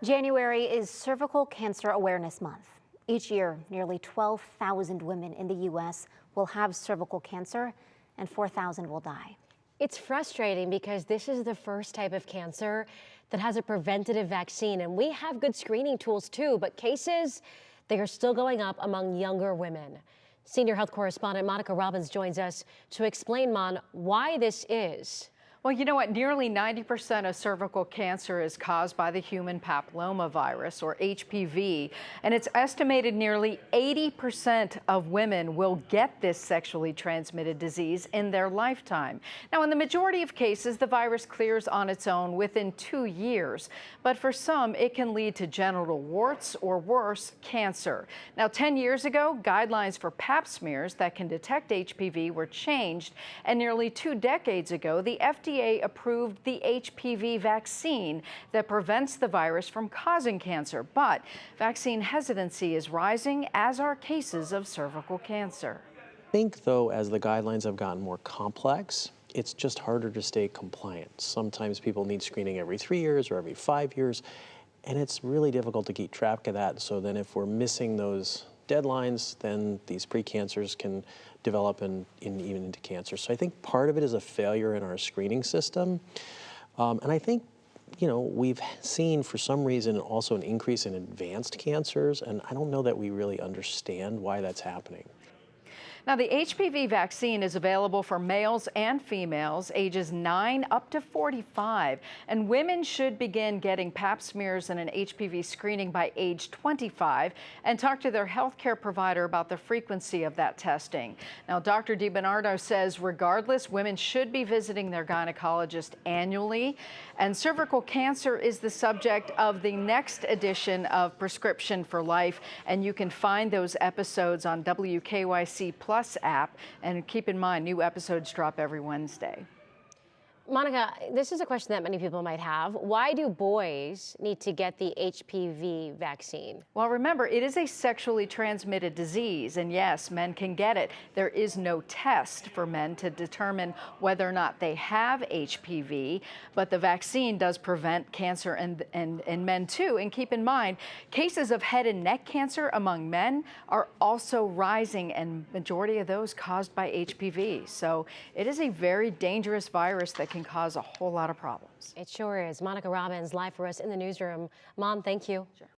January is Cervical Cancer Awareness Month. Each year, nearly 12,000 women in the U.S. will have cervical cancer and 4,000 will die. It's frustrating because this is the first type of cancer that has a preventative vaccine, and we have good screening tools too, but cases, they are still going up among younger women. Senior health correspondent Monica Robbins joins us to explain, Mon, why this is. Well, you know what? Nearly 90% of cervical cancer is caused by the Human Papillomavirus, or HPV, and it's estimated nearly 80% of women will get this sexually transmitted disease in their lifetime. Now, in the majority of cases, the virus clears on its own within 2 years, but for some, it can lead to genital warts or worse, cancer. Now, 10 years ago, guidelines for Pap smears that can detect HPV were changed, and nearly 2 decades ago, the FDA approved the HPV vaccine that prevents the virus from causing cancer. But vaccine hesitancy is rising, as are cases of cervical cancer. I think, though, as the guidelines have gotten more complex, it's just harder to stay compliant. Sometimes people need screening every 3 years or every 5 years, and it's really difficult to keep track of that. So then if we're missing those deadlines, then these precancers can develop and even into cancer. So I think part of it is a failure in our screening system. And I think, we've seen for some reason also an increase in advanced cancers, and I don't know that we really understand why that's happening. Now, the HPV vaccine is available for males and females ages 9 up to 45, and women should begin getting Pap smears and an HPV screening by age 25 and talk to their healthcare provider about the frequency of that testing. Now, Dr. DiBernardo says regardless, women should be visiting their gynecologist annually, and cervical cancer is the subject of the next edition of Prescription for Life, and you can find those episodes on WKYC Plus app, and keep in mind, new episodes drop every Wednesday. Monica, this is a question that many people might have. Why do boys need to get the HPV vaccine? Well, remember, it is a sexually transmitted disease, and yes, men can get it. There is no test for men to determine whether or not they have HPV, but the vaccine does prevent cancer in men too. And keep in mind, cases of head and neck cancer among men are also rising, and majority of those caused by HPV. So it is a very dangerous virus that can cause a whole lot of problems. It sure is. Monica Robbins live for us in the newsroom. Mom, thank you. Sure.